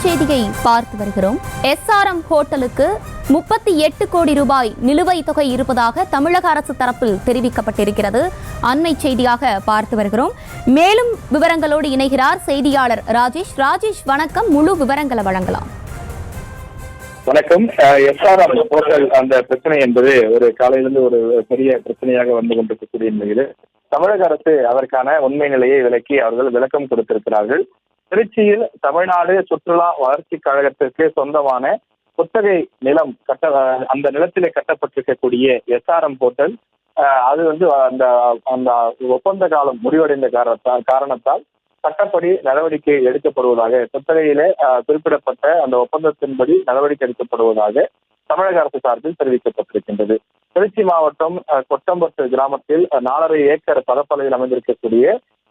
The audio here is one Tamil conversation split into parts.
செய்தியை பார்த்து வருகிறோம். SRM ஹோட்டலுக்கு 38 கோடி ரூபாய் நிலுவைத் தொகை இருப்பதாக தமிழக அரசு தரப்பில் தெரிவிக்கப்பட்டிருக்கிறது. அண்மை செய்தியாக பார்த்து வருகிறோம். மேலும் விவரங்களோடு இணைகிறார் செய்தியாளர் ராஜேஷ். ராஜேஷ், வணக்கம். முழு விவரங்களை வழங்கலாம். வணக்கம். SRM ஹோட்டல் அந்த பிரச்சனை என்பது ஒரு காலையிலிருந்து ஒரு பெரிய பிரச்சனையாக வந்து கொண்டிருக்கக்கூடிய நிலையில் தமிழக அரசு அதற்கான உண்மை நிலையை விளக்கி அவர்கள் விளக்கம் கொடுத்திருக்கிறார்கள். திருச்சியில் தமிழ்நாடு சுற்றுலா வளர்ச்சி கழகத்திற்கு சொந்தமான குத்தகை நிலம் அந்த நிலத்திலே கட்டப்பட்டிருக்கக்கூடிய SRM ஹோட்டல் அது வந்து அந்த ஒப்பந்த காலம் முடிவடைந்த காரணத்தால் சட்டப்படி நடவடிக்கை எடுக்கப்படுவதாக குத்தகையிலே குறிப்பிடப்பட்ட அந்த ஒப்பந்தத்தின்படி நடவடிக்கை எடுக்கப்படுவதாக தமிழக அரசு சார்பில் தெரிவிக்கப்பட்டிருக்கின்றது. திருச்சி மாவட்டம் கொட்டம்பட்டு கிராமத்தில் 4.5 ஏக்கர் பரப்பளவில் அமைந்திருக்கக்கூடிய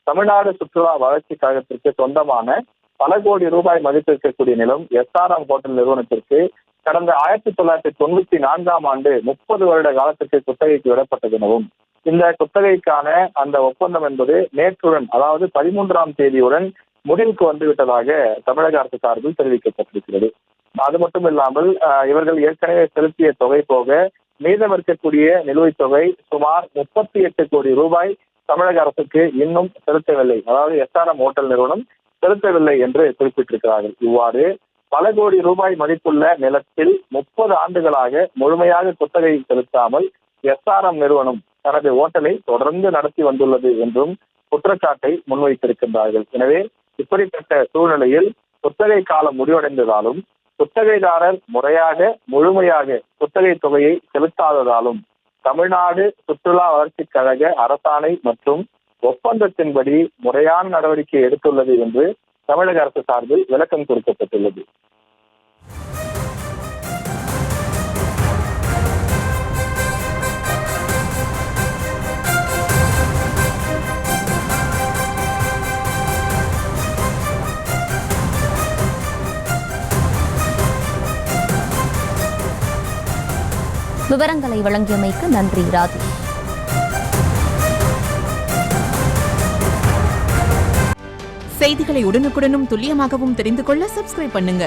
தமிழ்நாடு சுற்றுலா வளர்ச்சி கழகத்திற்கு சொந்தமான பல கோடி ரூபாய் மதிப்பிருக்கக்கூடிய நிலம் SRM ஹோட்டல் நிறுவனத்திற்கு கடந்த 1994ஆம் ஆண்டு 30 வருட காலத்திற்கு குத்தகைக்கு விடப்பட்டது எனவும் இந்த குத்தகைக்கான அந்த ஒப்பந்தம் என்பது நேற்றுடன், அதாவது 13ஆம் தேதியுடன் முடிவுக்கு வந்துவிட்டதாக தமிழக அரசு சார்பில் தெரிவிக்கப்பட்டிருக்கிறது. அது மட்டும் இல்லாமல் இவர்கள் ஏற்கனவே செலுத்திய தொகை போக மீதம் இருக்கக்கூடிய நிலுவைத் தொகை சுமார் 38 கோடி ரூபாய் தமிழக அரசுக்கு இன்னும் செலுத்தவில்லை, அதாவது SRM ஹோட்டல் நிறுவனம் செலுத்தவில்லை என்று குறிப்பிட்டிருக்கிறார்கள். இவ்வாறு பல கோடி ரூபாய் மதிப்புள்ள நிலத்தில் 30 ஆண்டுகளாக முழுமையாக குத்தகை செலுத்தாமல் SRM நிறுவனம் தனது ஹோட்டலை தொடர்ந்து நடத்தி வந்துள்ளது என்றும் குற்றச்சாட்டை முன்வைத்திருக்கின்றார்கள். எனவே இப்படிப்பட்ட சூழ்நிலையில் குத்தகை காலம் முடிவடைந்ததாலும் குத்தகைதாரர் முழுமையாக குத்தகை தொகையை செலுத்தாததாலும் தமிழ்நாடு சுற்றுலா வளர்ச்சி கழக அரசாணை மற்றும் ஒப்பந்தத்தின்படி முறையான நடவடிக்கை எடுத்துள்ளது என்று தமிழக அரசு சார்பில் விளக்கம் கொடுக்கப்பட்டுள்ளது. விவரங்களை வழங்கியமைக்கு நன்றி ராஜேஷ். செய்திகளை உடனுக்குடனும் துல்லியமாகவும் தெரிந்து கொள்ள சப்ஸ்கிரைப் பண்ணுங்க.